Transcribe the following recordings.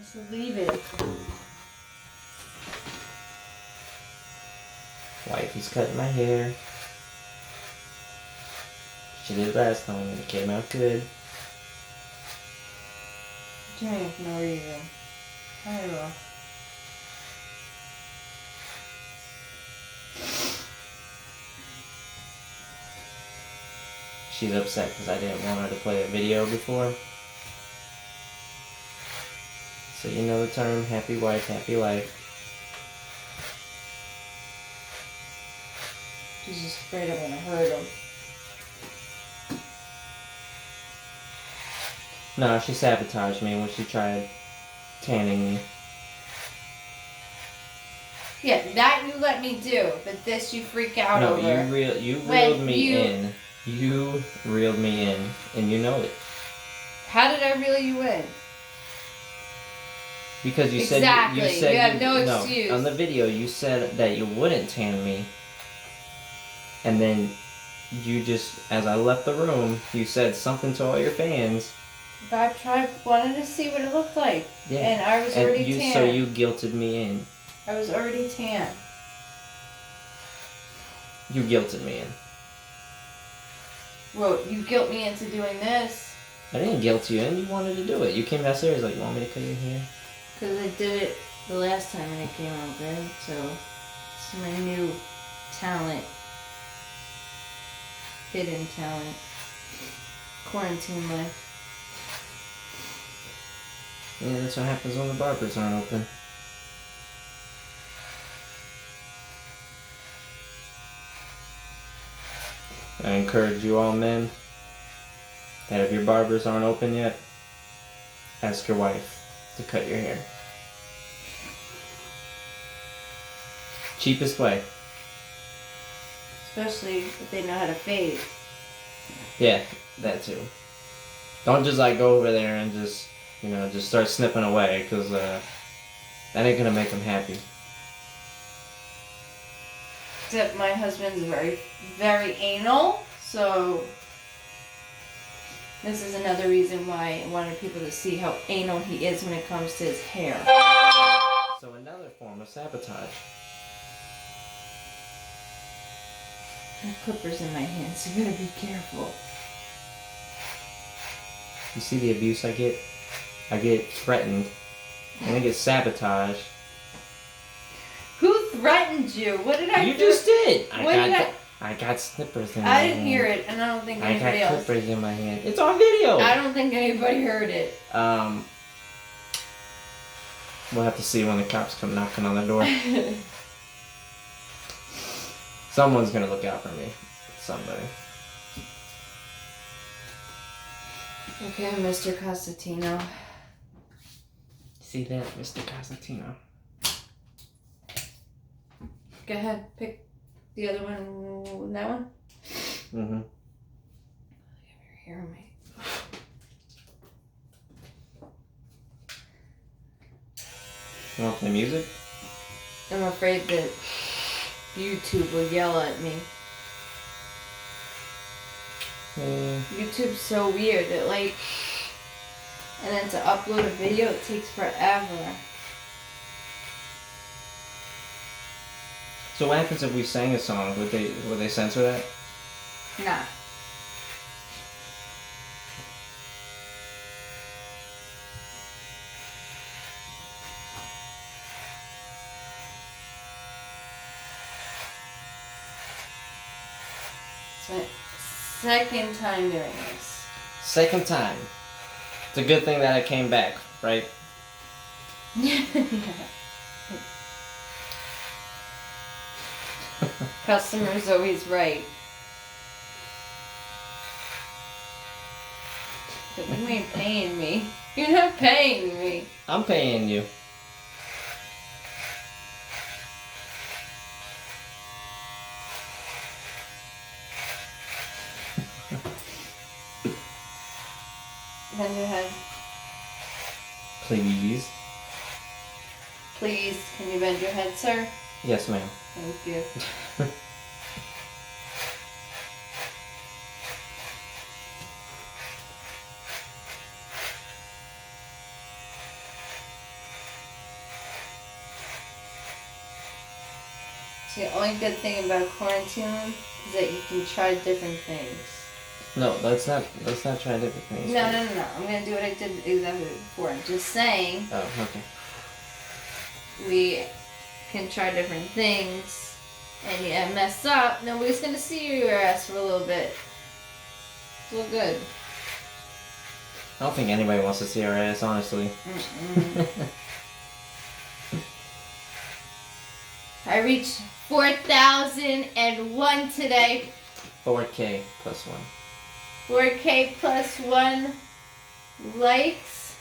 Just leave it. Wifey's cutting my hair. She did last time and it came out good. Doing it for no reason. I don't know. She's upset because I didn't want her to play a video before. So you know the term, happy wife, happy life. She's just afraid I'm gonna hurt him. No, she sabotaged me when she tried tanning me. Yeah, that you let me do, but this you freak out over. No, you reeled me in. You reeled me in, and you know it. How did I reel you in? Because you exactly. said you have no excuse. On the video you said that you wouldn't tan me, and then you just, as I left the room, you said something to all your fans. But I wanted to see what it looked like. Yeah. And I was already tan. So you guilted me in. I was already tan. You guilted me in. Well, you guilt me into doing this. I didn't guilt you in. You wanted to do it. You came downstairs like, you want me to cut your hair? Because I did it the last time and it came out good. So, it's my new talent. Hidden talent. Quarantine life. Yeah, that's what happens when the barbers aren't open. I encourage you all men that if your barbers aren't open yet, ask your wife to cut your hair. Cheapest way. Especially if they know how to fade. Yeah, that too. Don't just like go over there and just, just start snipping away, because that ain't gonna make them happy. Except my husband's very, very anal, so this is another reason why I wanted people to see how anal he is when it comes to his hair. So another form of sabotage. I have clippers in my hands, so you gotta be careful. You see the abuse I get? I get threatened, and I get sabotaged. Who threatened you? What did I do? You just did! I got snippers in my hand. I didn't hear it, and I don't think anybody else. I got clippers in my hand. It's on video! I don't think anybody heard it. We'll have to see when the cops come knocking on the door. Someone's gonna look out for me. Somebody. Okay, Mr. Cosentino. See that, Mr. Cosentino? Go ahead, pick the other one. That one? Mm-hmm. Have your hair on me. You want to play music? I'm afraid that YouTube will yell at me. YouTube's so weird that and then to upload a video it takes forever. So what happens if we sang a song? Would they censor that? Nah. It's my second time doing this. Second time. It's a good thing that I came back, right? Yeah. Customer's always right. But you ain't paying me. You're not paying me. I'm paying you. Bend your head. Please. Please, can you bend your head, sir? Yes, ma'am. Thank you. See, the only good thing about quarantine is that you can try different things. No, let's not try different things. No. I'm gonna do what I did exactly before. I'm just saying. Oh, okay. We can try different things, and you mess up. Nobody's gonna see your ass for a little bit. It's all good. I don't think anybody wants to see our ass, honestly. I reached 4,001 today. 4K plus 1. 4K plus 1 likes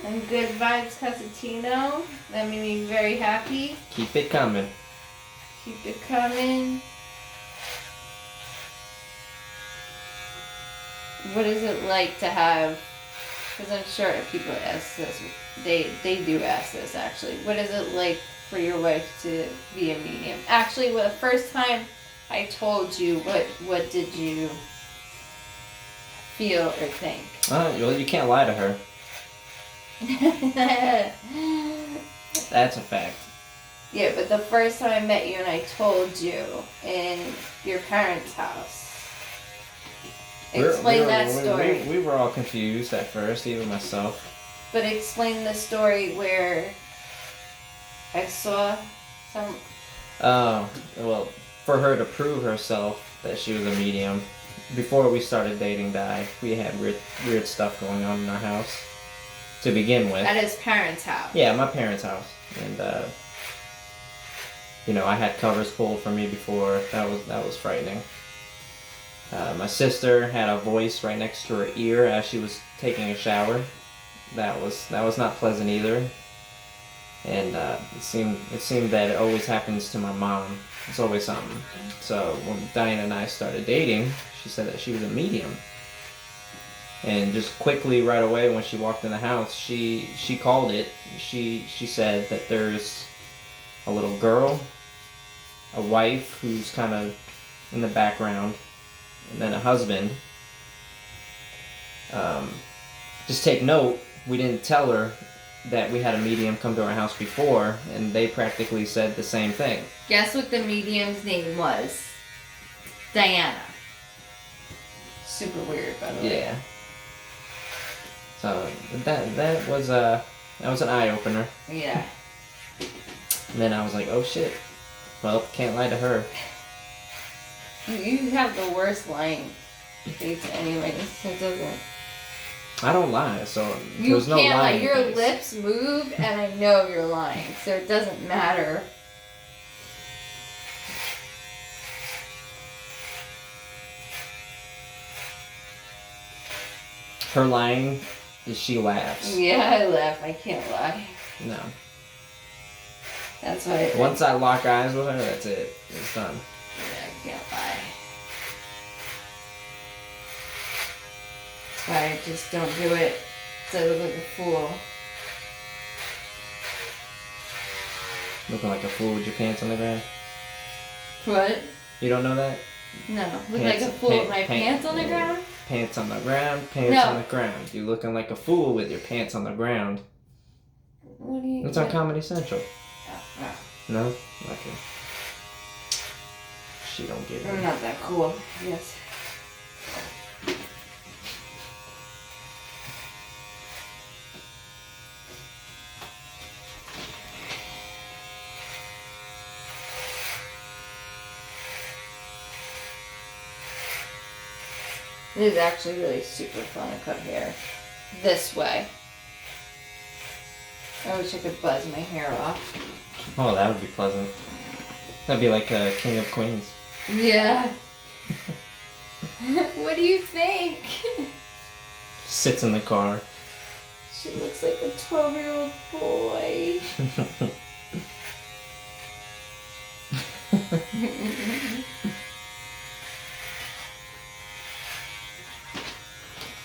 on Goodvibes Cosentino. That made me very happy. Keep it coming. Keep it coming. What is it like to have, because I'm sure people ask this, they do ask this actually, what is it like for your wife to be a medium? Actually, the first time I told you, what did you feel or think? Well, you can't lie to her. That's a fact. Yeah, but the first time I met you and I told you in your parents' house. Explain that story. We were all confused at first, even myself. But explain the story where I saw some... Oh, well, for her to prove herself that she was a medium, before we started dating Di, we had weird stuff going on in our house to begin with. At his parents' house. Yeah, my parents' house. And, I had covers pulled from me before. That was frightening. My sister had a voice right next to her ear as she was taking a shower. That was not pleasant either. And it seemed that it always happens to my mom. It's always something. So when Diana and I started dating, she said that she was a medium. And just quickly, right away, when she walked in the house, she called it. She said that there's a little girl, a wife who's kind of in the background, and then a husband. Just take note, we didn't tell her that we had a medium come to our house before, and they practically said the same thing. Guess what the medium's name was? Diana. Super weird, by the way. Yeah. So that was an eye opener. Yeah. And then I was like, oh shit. Well, can't lie to her. You have the worst lying face anyways, so it doesn't... I don't lie, so you there's no lying. You can't lie. Your lips move, and I know you're lying, so it doesn't matter. Her lying is she laughs. Yeah, I laugh. I can't lie. No. That's why. Once I lock eyes with her, that's it. It's done. Yeah, I can't lie. That's why I just don't do it. So I look like a fool. Looking like a fool with your pants on the ground? What? You don't know that? No. Look like a fool with my pants on the ground? Pants on the ground, pants on the ground. You looking like a fool with your pants on the ground. What do you... It's on Comedy Central. Oh. No? Okay. She don't get it. I'm not that cool. Yes. It is actually really super fun to cut hair this way. I wish I could buzz my hair off. Oh, that would be pleasant. That'd be like a King of Queens. Yeah. What do you think? Sits in the car. She looks like a 12-year-old boy.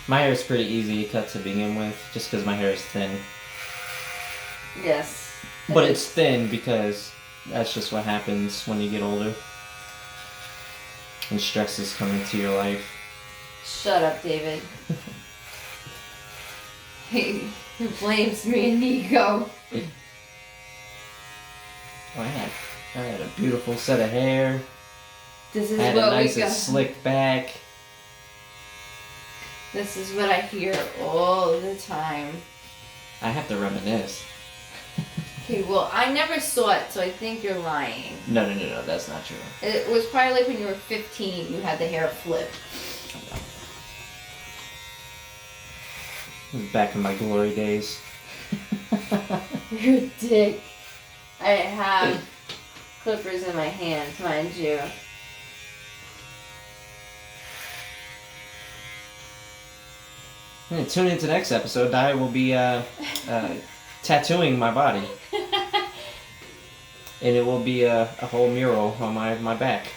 My hair is pretty easy to cut to begin with, just because my hair is thin. Yes. But it's thin because that's just what happens when you get older. And stresses come into your life. Shut up, David. He blames me and Nico. Wow. I had a beautiful set of hair. This is had what a nice we got. and slicked back. This is what I hear all the time. I have to reminisce. Okay, well, I never saw it, so I think you're lying. No, that's not true. It was probably like when you were 15, you had the hair flip. It was back in my glory days. You're a dick. I have clippers in my hands, mind you. Yeah, tune into the next episode. I will be tattooing my body. And it will be a whole mural on my back.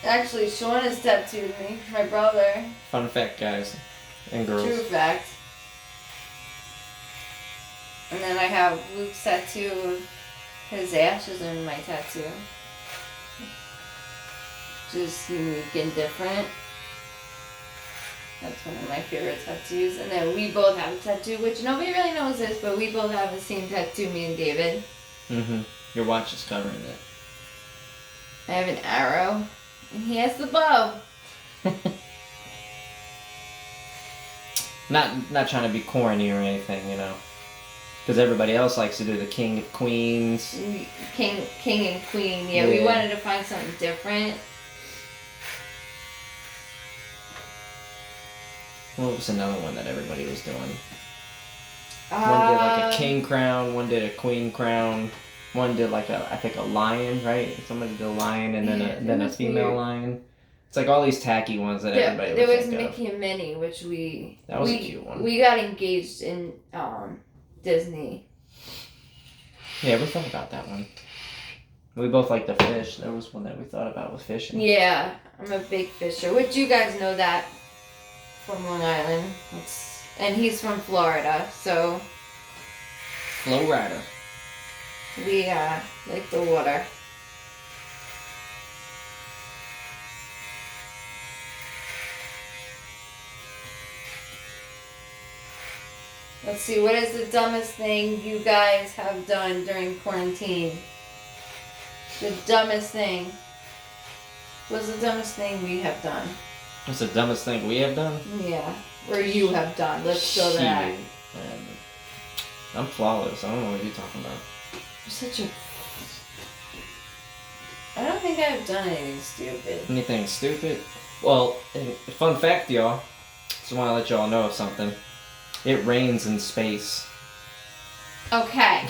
Actually, Sean has tattooed me, my brother. Fun fact, guys and girls. True fact. And then I have Luke's tattoo of his ashes in my tattoo. Just unique and different. That's one of my favorite tattoos. And then we both have a tattoo, which nobody really knows this, but we both have the same tattoo, me and David. Mm-hmm. Your watch is covering it. I have an arrow, and he has the bow. Not trying to be corny or anything, you know. Because everybody else likes to do the King of Queens. King and Queen, yeah. We wanted to find something different. What was another one that everybody was doing? One did like a king crown, one did a queen crown, one did like I think a lion, right? Somebody did a lion and then a female lion. It's like all these tacky ones that everybody would think of. There was Mickey and Minnie, which that was a cute one. We got engaged in Disney. Yeah, we thought about that one. We both like the fish. There was one that we thought about with fishing. Yeah, I'm a big fisher. Which you guys know that from Long Island. And he's from Florida, so Florida. We like the water. Let's see, what is the dumbest thing you guys have done during quarantine? The dumbest thing. What's the dumbest thing we have done? What's the dumbest thing we have done? Yeah, or you have done. Let's go that. I'm flawless. I don't know what you're talking about. You're such a... I don't think I've done anything stupid. Anything stupid? Well, fun fact, y'all. Just want to let y'all know of something. It rains in space. Okay.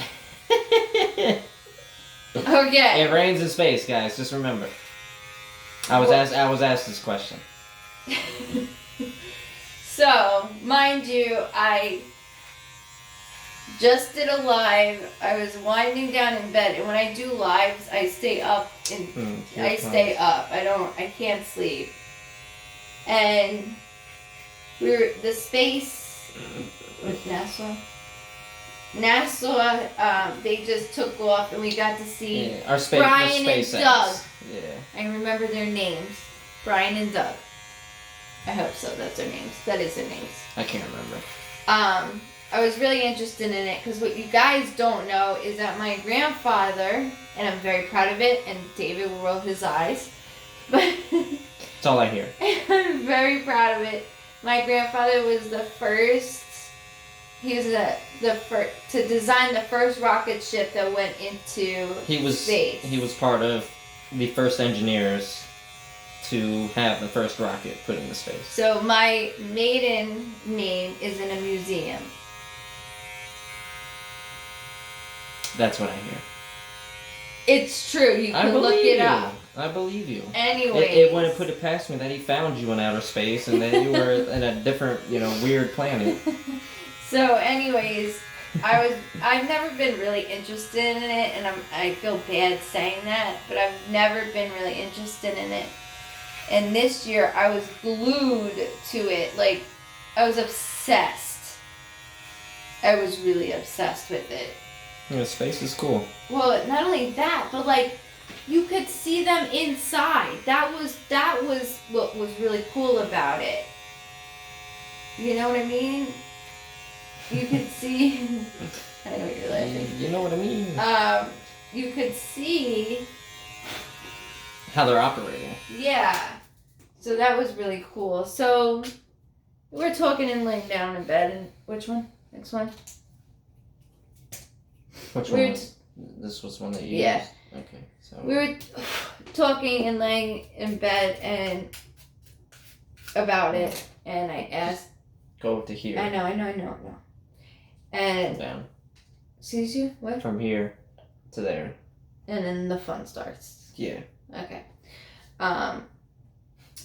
Okay. It rains in space, guys. Just remember. I was asked this question. So, mind you, I just did a live. I was winding down in bed, and when I do lives, I stay up and stay up. I can't sleep. And the space with NASA, they just took off, and we got to see our Brian the and Doug. Yeah. I remember their names. Brian and Doug. I hope so. That's their names. That is their names. I can't remember. I was really interested in it because what you guys don't know is that my grandfather, and I'm very proud of it, and David will roll his eyes, but that's all I hear. I'm very proud of it. My grandfather was the first. He was the first to design the first rocket ship that went into space. He was part of the first engineers to have the first rocket put into space. So my maiden name is in a museum. That's what I hear. It's true. You can look it up. I believe you. Anyway, it wouldn't put it past me that he found you in outer space and that you were in a different, weird planet. So, anyways, I've never been really interested in it, and I feel bad saying that, but I've never been really interested in it. And this year, I was glued to it. Like, I was obsessed. I was really obsessed with it. Yeah, space is cool. Well, not only that, but like, you could see them inside. That was what was really cool about it. You know what I mean? You could see. I know you're laughing. You know what I mean. you could see, how they're operating. yeah. So that was really cool. So we're talking and laying down in bed, and which one? Next one. Which one? This was one that you Yeah. used? Okay. So We were talking and laying in bed and about it, and I asked. Go to here. I know. And Down. excuse you? What? From here to there. And then the fun starts. Yeah. Okay.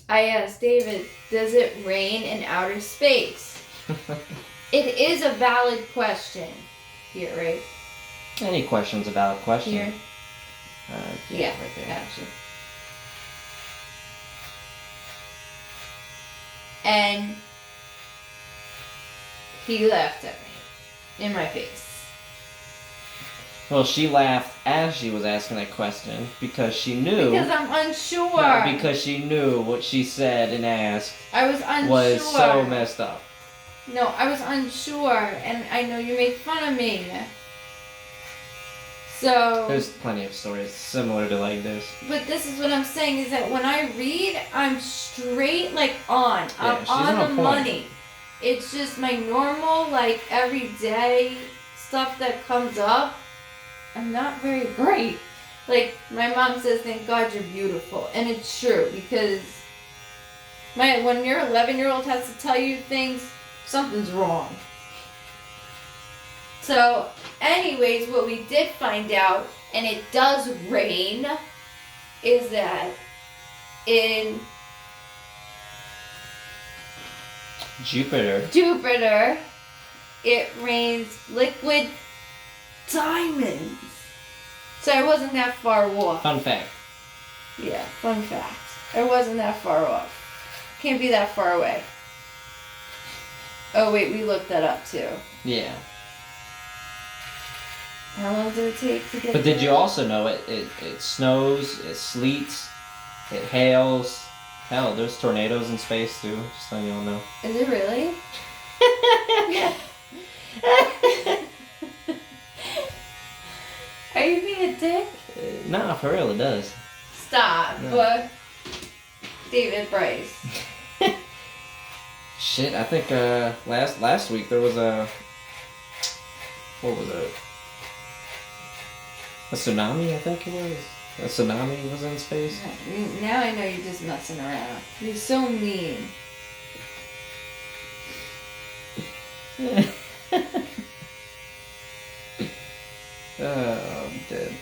I asked David, does it rain in outer space? It is a valid question. Here, right? Any questions about a question? Here. Yeah, right there. Actually. And he laughed at me in my face. Well, she laughed as she was asking that question because she knew. Because I'm unsure. No, because she knew what she said and asked I was unsure. was so messed up. No, I was unsure, and I know you make fun of me. So. There's plenty of stories similar to like this. But this is what I'm saying is that when I read, I'm straight like on. Yeah, I'm she's on the point. money. It's just my normal like everyday stuff that comes up. I'm not very great. Like my mom says, "Thank God you're beautiful," and it's true because when your 11-year-old has to tell you things, something's wrong. So, anyways, what we did find out, and it does rain, is that in Jupiter, it rains liquid diamonds. So I wasn't that far off. Fun fact. Yeah, fun fact. I wasn't that far off. Can't be that far away. Oh wait, we looked that up too. Yeah. How long did it take to get But did there? you also know it snows, it sleets, it hails. Hell, there's tornadoes in space too, just so you all know. Is it really? Are you being a dick? Nah, for real, it does. Stop. No. But David Bryce. Shit, I think last week there was what was it? A tsunami, I think it was. A tsunami was in space. Now I know you're just messing around. You're so mean. Oh, I'm dead.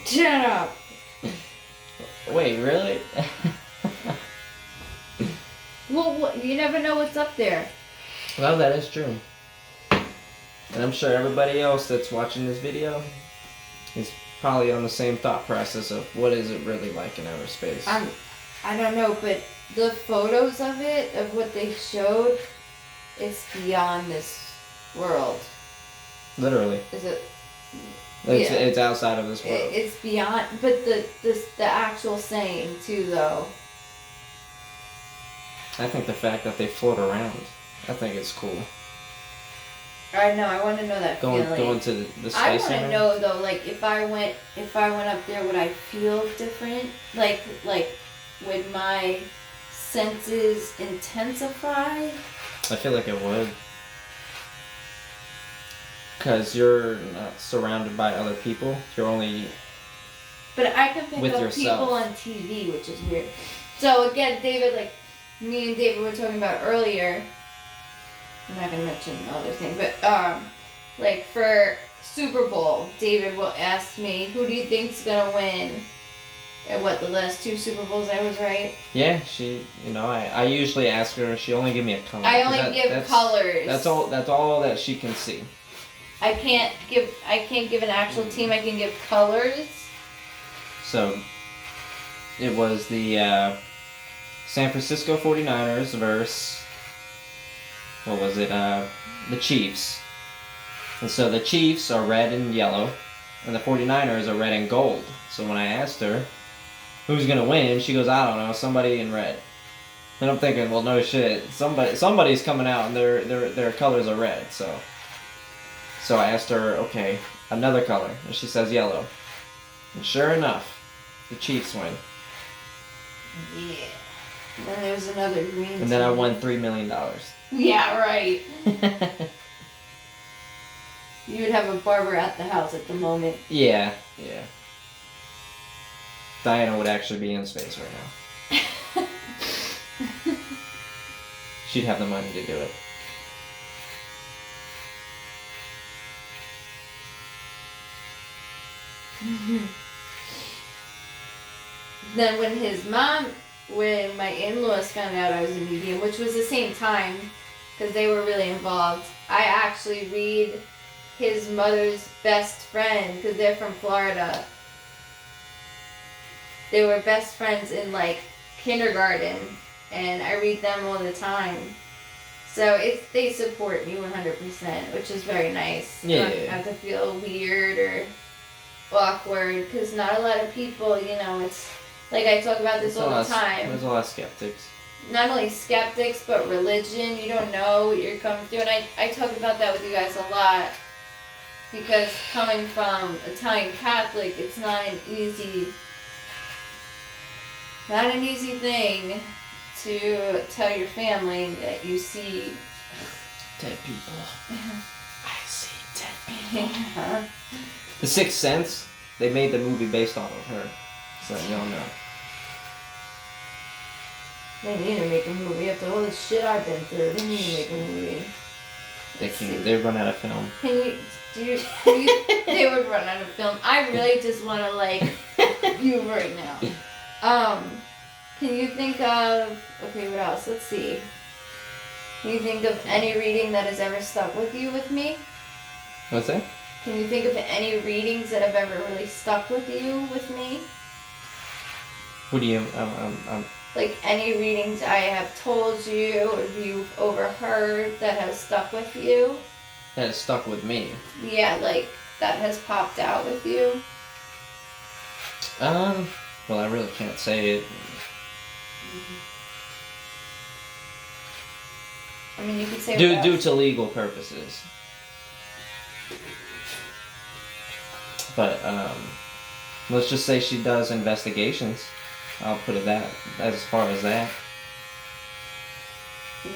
Shut up. Wait, really? Well, you never know what's up there. Well, that is true. And I'm sure everybody else that's watching this video is probably on the same thought process of what is it really like in outer space. I don't know, but the photos of it, of what they showed, it's beyond this world. Literally. Is it? It's outside of this world. It's beyond, but the actual saying too, though. I think the fact that they float around, I think it's cool. I know. I want to know that feeling. Going to the space I want center. to know though, like if I went up there, would I feel different? Like would my senses intensify? I feel like it would. Because you're not surrounded by other people. You're only But I can pick with up yourself. people on TV, which is weird. So again, David, like me and David were talking about earlier. I'm not gonna mention the other thing, but like for Super Bowl, David will ask me, "Who do you think's gonna win?" And the last 2 Super Bowls I was right. Yeah, she. I usually ask her. She only give me a color. I only give colors. That's all that she can see. I can't give an actual team. I can give colors. So it was the San Francisco 49ers versus what was it? The Chiefs. And so the Chiefs are red and yellow, and the 49ers are red and gold. So when I asked her who's gonna win, she goes, "I don't know, somebody in red." And I'm thinking, well, no shit. Somebody's coming out and their colors are red. So I asked her, okay, another color, and she says yellow. And sure enough, the Chiefs win. Yeah. And then there's another green. And then I won $3 million. Yeah, right. You would have a barber at the house at the moment. Yeah. Diana would actually be in space right now. She'd have the money to do it. Then when my in-laws found out I was a medium, which was the same time, because they were really involved, I actually read his mother's best friend, because they're from Florida. They were best friends in like kindergarten, and I read them all the time. So they support me 100%, which is very nice. Yeah. I don't have to feel weird or awkward, because not a lot of people, it's like I talk about this all the time. There's a lot of skeptics. Not only skeptics, but religion. You don't know what you're coming through, and I talk about that with you guys a lot, because coming from Italian Catholic, it's not an easy thing to tell your family that you see dead people. I see dead people. Yeah. The Sixth Sense, they made the movie based off of her. So you don't know. They need to make a movie after all the shit I've been through. They need to make a movie. They run out of film. They would run out of film. I really just want to like you right now. Can you think of, okay, what else? Let's see. Can you think of any reading that has ever stuck with you with me? What's that? Can you think of any readings that have ever really stuck with you with me? What do you, Like any readings I have told you or you've overheard that has stuck with you? That has stuck with me. Yeah, like that has popped out with you? Well, I really can't say it. I mean, you could say due to legal purposes. But let's just say she does investigations. I'll put it that as far as that.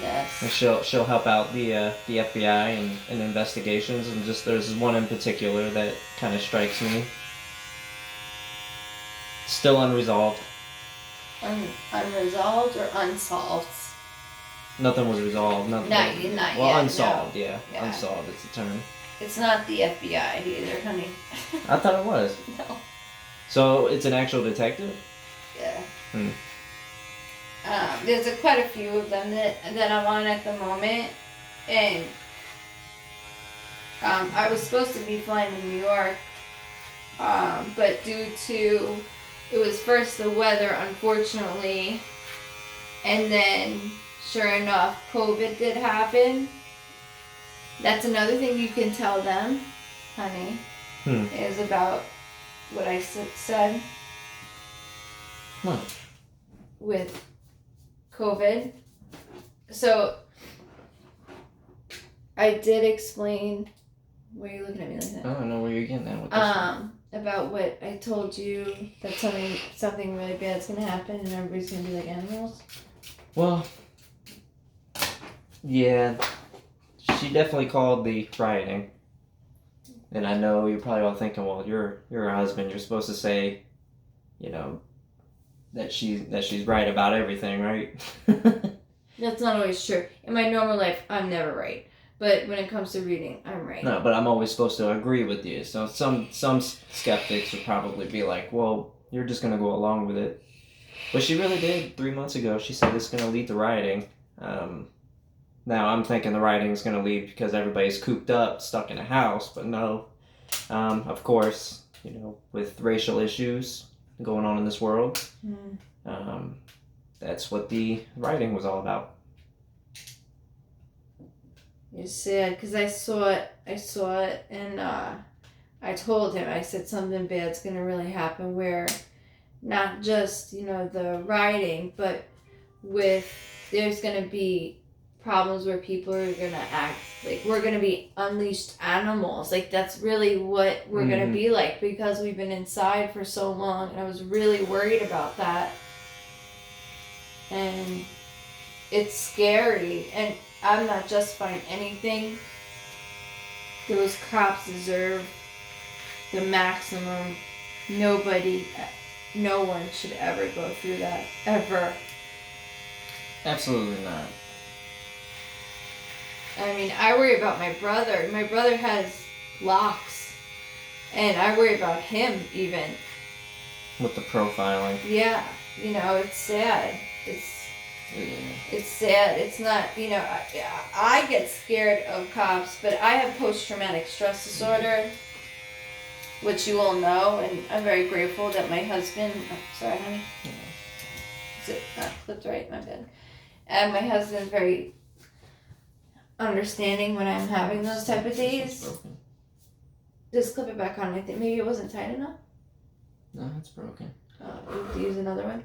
Yes. And she'll help out the FBI in investigations, and just there's one in particular that kind of strikes me. Still unresolved. Unresolved or unsolved? Nothing was resolved. Nothing. Not well, yet. unsolved. No. Yeah, unsolved. It's the term. It's not the FBI either, honey. I thought it was. No. So it's an actual detective? Yeah. There's quite a few of them that I'm on at the moment, and I was supposed to be flying to New York, but due to it was first the weather, unfortunately, and then sure enough, COVID did happen. That's another thing you can tell them, honey, is about what I said. What? With COVID. So, I did explain. Why are you looking at me like that? I don't know where you're getting at with this one. About what I told you, that something really bad's gonna happen and everybody's gonna be like animals. Well, yeah, she definitely called the rioting, and I know you're probably all thinking, well, you're her husband, you're supposed to say, that she's right about everything, right? That's not always true. In my normal life, I'm never right. But when it comes to reading, I'm right. No, but I'm always supposed to agree with you. So some skeptics would probably be like, well, you're just going to go along with it. But she really did 3 months ago. She said it's going to lead to rioting. Now I'm thinking the rioting is going to lead because everybody's cooped up, stuck in a house. But no. Of course, with racial issues going on in this world, that's what the rioting was all about. It's sad because I saw it, and I told him, I said something bad's gonna really happen where not just the rioting, but there's gonna be problems where people are gonna act like we're gonna be unleashed animals. Like that's really what we're gonna be like because we've been inside for so long, and I was really worried about that. And it's scary, and I'm not justifying anything. Those cops deserve the maximum. No one should ever go through that, ever. Absolutely not. I mean, I worry about my brother. My brother has locks, and I worry about him even. With the profiling. Yeah, it's sad. It's sad. It's not, I get scared of cops, but I have post-traumatic stress disorder, which you all know, and I'm very grateful that my husband, sorry, honey. Is it not clipped right? My bad. And my husband's very understanding when I'm having those type of days. Just clip it back on. I think maybe it wasn't tight enough. No, it's broken. You have to use another one.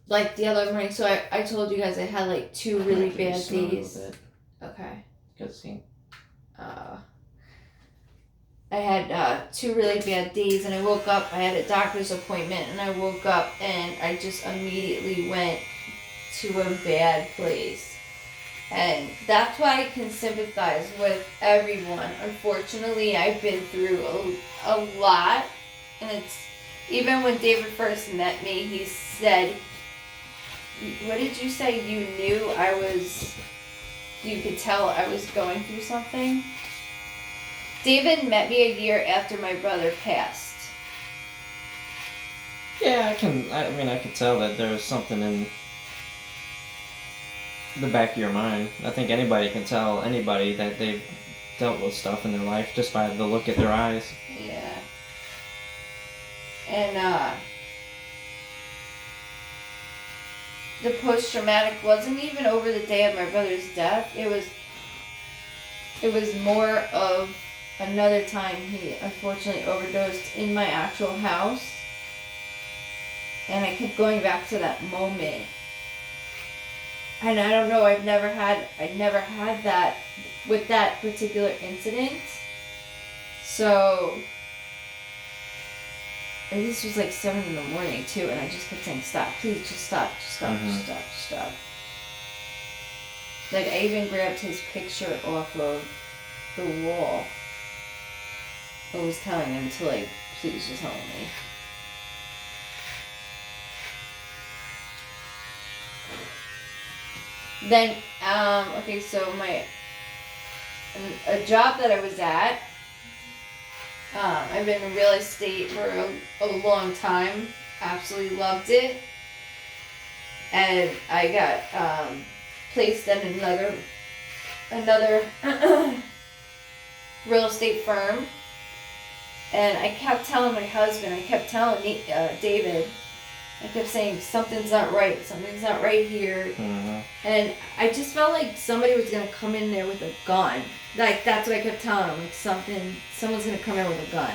Like the other morning, so I told you guys I had like 2 really bad days. Okay. Good scene. I had 2 really bad days, and I woke up. I had a doctor's appointment, and I woke up, and I just immediately went to a bad place. And that's why I can sympathize with everyone. Unfortunately, I've been through a lot, and it's even when David first met me, he said, what did you say? You knew you could tell I was going through something? David met me a year after my brother passed. Yeah, I can tell that there was something in the back of your mind. I think anybody can tell anybody that they've dealt with stuff in their life just by the look at their eyes. Yeah. And, the post-traumatic wasn't even over the day of my brother's death. It was more of another time he unfortunately overdosed in my actual house. And I kept going back to that moment. And I don't know, I'd never had that with that particular incident. So, and this was like 7 a.m. too, and I just kept saying, stop, please, just stop, just stop. Like, I even grabbed his picture off of the wall. I was telling him to, like, please just help me. Then, okay, so a job that I was at, I've been in real estate for a long time. Absolutely loved it. And I got placed at another real estate firm. And I kept telling my husband, David, I kept saying, something's not right here. Mm-hmm. And I just felt like somebody was going to come in there with a gun. Like, that's what I kept telling him. Like, someone's going to come in with a gun.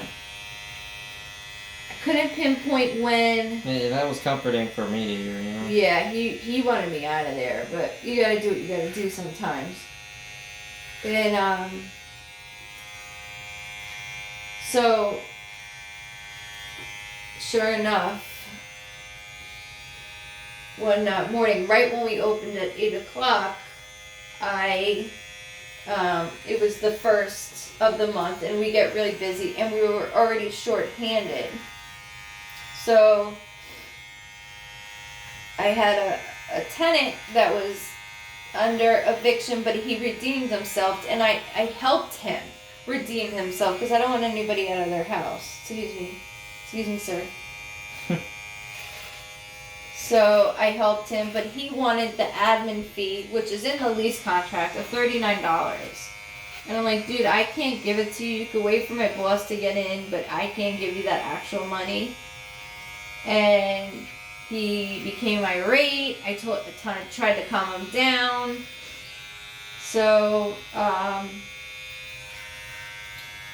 I couldn't pinpoint when. Yeah, that was comforting for me to hear, you know? Yeah, he wanted me out of there. But you got to do what you got to do sometimes. And, so, sure enough, one morning, right when we opened at 8 o'clock, it was the first of the month, and we get really busy, and we were already short-handed. So, I had a tenant that was under eviction, but he redeemed himself, and I helped him redeem himself, because I don't want anybody out of their house. Excuse me, sir. So I helped him, but he wanted the admin fee, which is in the lease contract, of $39. And I'm like, dude, I can't give it to you. You could wait for my boss to get in, but I can't give you that actual money. And he became irate. I tried to calm him down. So,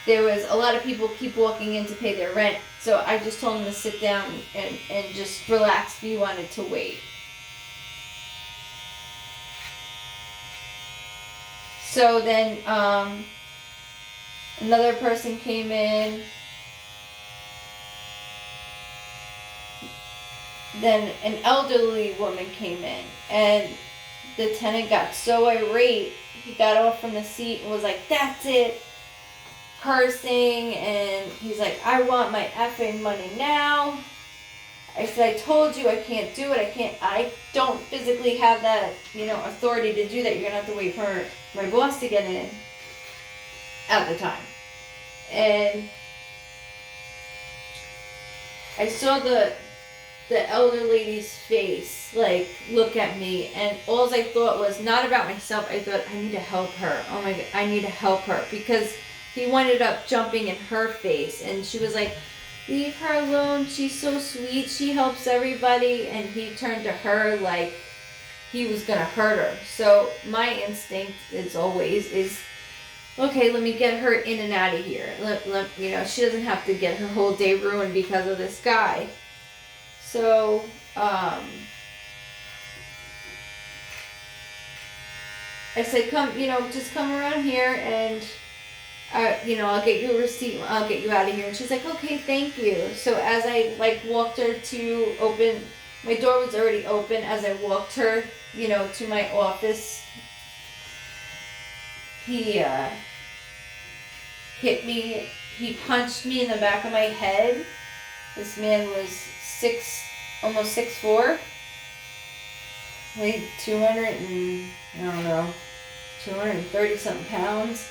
there was a lot of people keep walking in to pay their rent. So I just told him to sit down and just relax if he wanted to wait. So then another person came in. Then an elderly woman came in, and the tenant got so irate, he got off from the seat and was like, "That's it," cursing, and he's like, "I want my effing money now." I said, "I told you I can't do it. I don't physically have that, authority to do that. You're gonna have to wait for my boss to get in," at the time. And I saw the elder lady's face, like, look at me, and all I thought was not about myself. I thought, I need to help her. Oh my God, I need to help her, because he ended up jumping in her face, and she was like, "Leave her alone. She's so sweet. She helps everybody." And he turned to her like he was gonna hurt her. So my instinct is always okay, let me get her in and out of here. She doesn't have to get her whole day ruined because of this guy. So, I said, "Come, just come around here, and, I'll get you a receipt. I'll get you out of here." And she's like, "Okay, thank you." So as I, walked her to open, my door was already open. As I walked her, to my office, he, hit me. He punched me in the back of my head. This man was almost 6'4", weighed 230 something pounds,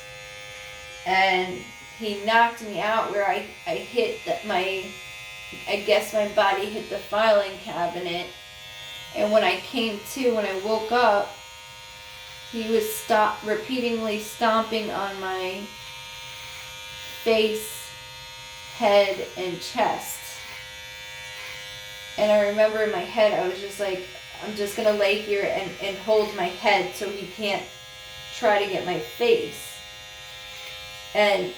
and he knocked me out where I hit my body hit the filing cabinet, and when I woke up, he was repeatedly stomping on my face, head, and chest. And I remember in my head, I was just like, I'm just going to lay here and hold my head so he can't try to get my face. And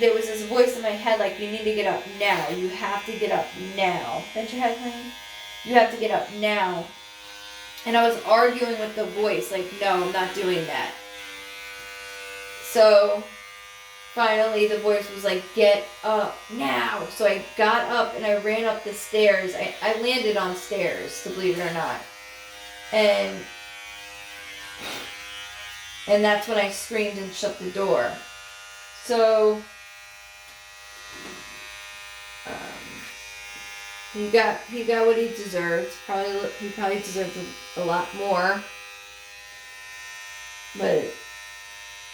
there was this voice in my head like, "You need to get up now. You have to get up now." Bend your head, honey. "You have to get up now." And I was arguing with the voice, like, "No, I'm not doing that." So finally, the voice was like, "Get up now." So I got up and I ran up the stairs. I landed on stairs, to believe it or not. And that's when I screamed and shut the door. So he got what he deserved. He probably deserved a lot more. But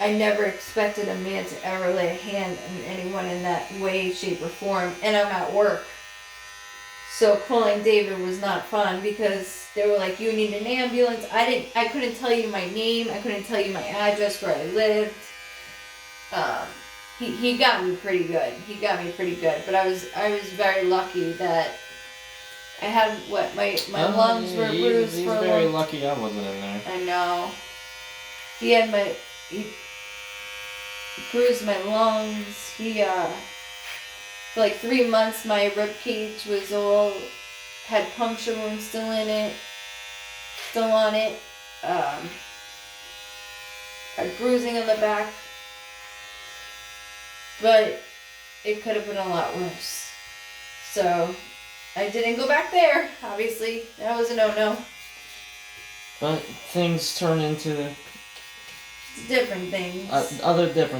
I never expected a man to ever lay a hand on anyone in that way, shape, or form. And I'm at work. So calling David was not fun, because they were like, "You need an ambulance." I couldn't tell you my name. I couldn't tell you my address where I lived. He got me pretty good. But I was very lucky that I had my lungs were bruised for a long. He's very lucky I wasn't in there. I know. He bruised my lungs. For like 3 months, my rib cage had puncture wounds still on it. Had bruising on the back, but it could have been a lot worse. So I didn't go back there. Obviously, that was a no-no. But things turn into different things. Other different